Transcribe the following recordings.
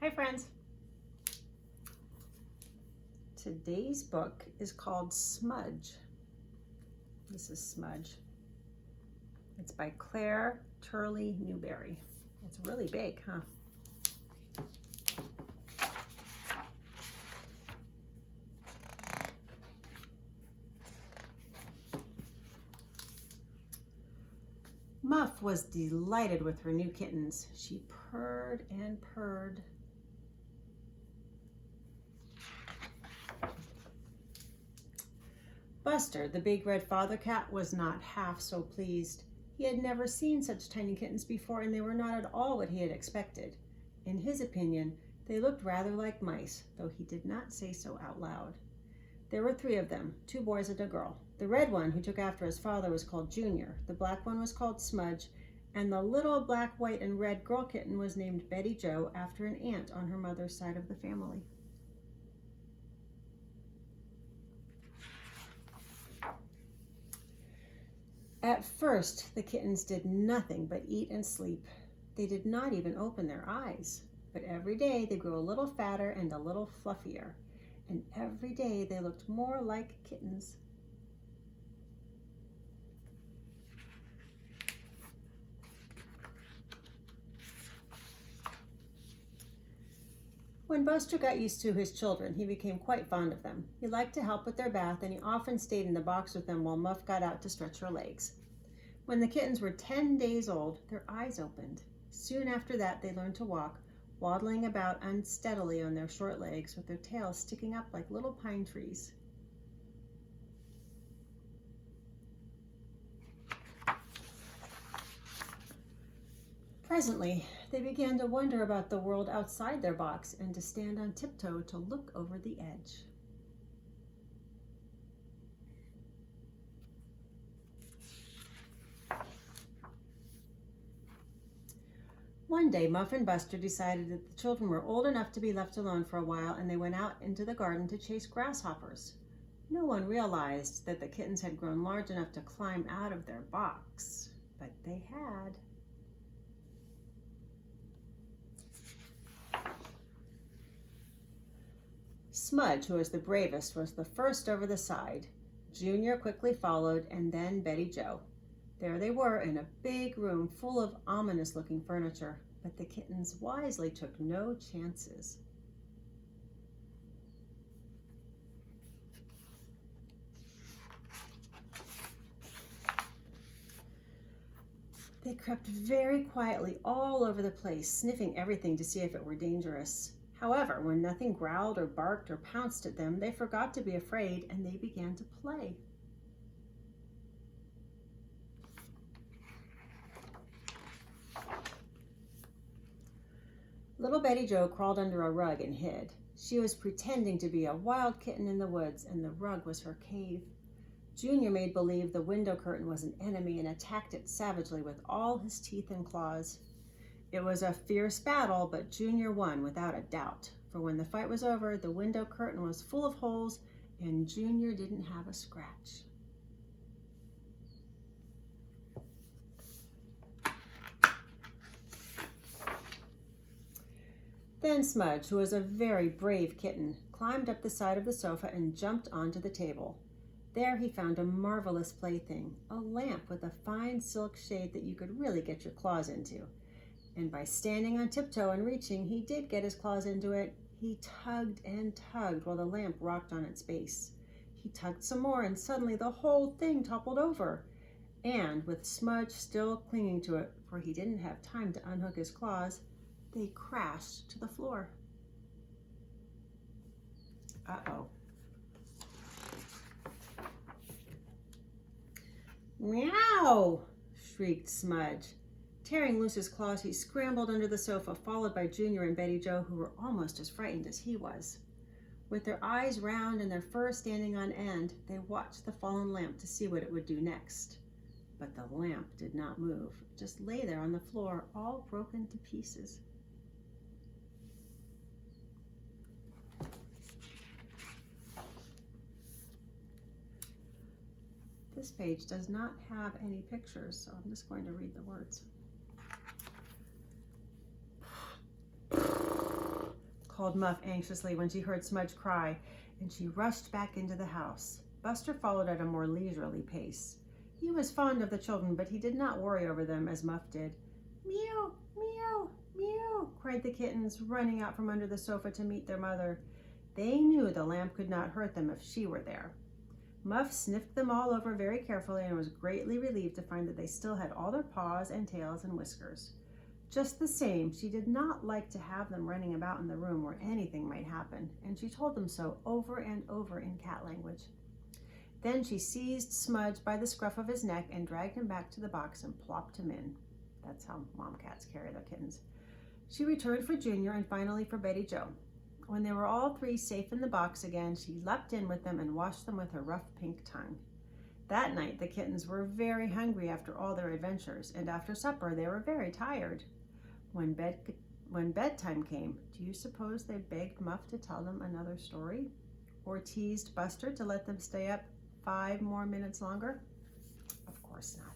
Hi friends. Today's book is called Smudge. This is Smudge. It's by Claire Turley Newberry. It's really big, huh? Muff was delighted with her new kittens. She purred and purred. Buster, the big red father cat, was not half so pleased. He had never seen such tiny kittens before, and they were not at all what he had expected. In his opinion, they looked rather like mice, though he did not say so out loud. There were 3 of them, 2 boys and a girl. The red one, who took after his father, was called Junior. The black one was called Smudge, and the little black, white, and red girl kitten was named Betty Jo after an aunt on her mother's side of the family. At first, the kittens did nothing but eat and sleep. They did not even open their eyes. But every day they grew a little fatter and a little fluffier. And every day they looked more like kittens. When Buster got used to his children, he became quite fond of them. He liked to help with their bath, and he often stayed in the box with them while Muff got out to stretch her legs. When the kittens were 10 days old, their eyes opened. Soon after that, they learned to walk, waddling about unsteadily on their short legs with their tails sticking up like little pine trees. Presently, they began to wonder about the world outside their box and to stand on tiptoe to look over the edge. One day, Muff and Buster decided that the children were old enough to be left alone for a while, and they went out into the garden to chase grasshoppers. No one realized that the kittens had grown large enough to climb out of their box, but they had. Smudge, who was the bravest, was the first over the side. Junior quickly followed, and then Betty Jo. There they were in a big room full of ominous-looking furniture, but the kittens wisely took no chances. They crept very quietly all over the place, sniffing everything to see if it were dangerous. However, when nothing growled or barked or pounced at them, they forgot to be afraid and they began to play. Little Betty Jo crawled under a rug and hid. She was pretending to be a wild kitten in the woods, and the rug was her cave. Junior made believe the window curtain was an enemy and attacked it savagely with all his teeth and claws. It was a fierce battle, but Junior won without a doubt, for when the fight was over, the window curtain was full of holes and Junior didn't have a scratch. Then Smudge, who was a very brave kitten, climbed up the side of the sofa and jumped onto the table. There he found a marvelous plaything, a lamp with a fine silk shade that you could really get your claws into. And by standing on tiptoe and reaching, he did get his claws into it. He tugged and tugged while the lamp rocked on its base. He tugged some more, and suddenly the whole thing toppled over. And with Smudge still clinging to it, for he didn't have time to unhook his claws, they crashed to the floor. Uh-oh. Meow! Shrieked Smudge. Tearing loose his claws, he scrambled under the sofa, followed by Junior and Betty Jo, who were almost as frightened as he was. With their eyes round and their fur standing on end, they watched the fallen lamp to see what it would do next. But the lamp did not move. It just lay there on the floor, all broken to pieces. This page does not have any pictures, so I'm just going to read the words. called Muff anxiously when she heard Smudge cry, and she rushed back into the house. Buster followed at a more leisurely pace. He was fond of the children, but he did not worry over them as Muff did. Meow, meow, meow, cried the kittens, running out from under the sofa to meet their mother. They knew the lamp could not hurt them if she were there. Muff sniffed them all over very carefully and was greatly relieved to find that they still had all their paws and tails and whiskers. Just the same, she did not like to have them running about in the room where anything might happen, and she told them so over and over in cat language. Then she seized Smudge by the scruff of his neck and dragged him back to the box and plopped him in. That's how mom cats carry their kittens. She returned for Junior and finally for Betty Jo. When they were all three safe in the box again, she leapt in with them and washed them with her rough pink tongue. That night, the kittens were very hungry after all their adventures, and after supper, they were very tired. When bedtime came, do you suppose they begged Muff to tell them another story? Or teased Buster to let them stay up 5 more minutes longer? Of course not.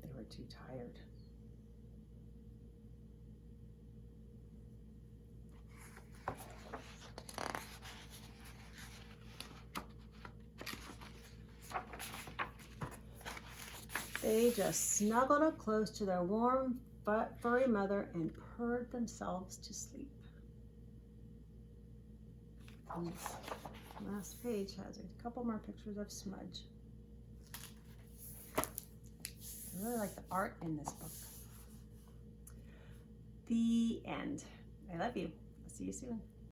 They were too tired. They just snuggled up close to their warm, furry mother and purred themselves to sleep. And this last page has a couple more pictures of Smudge. I really like the art in this book. The end. I love you. I'll see you soon.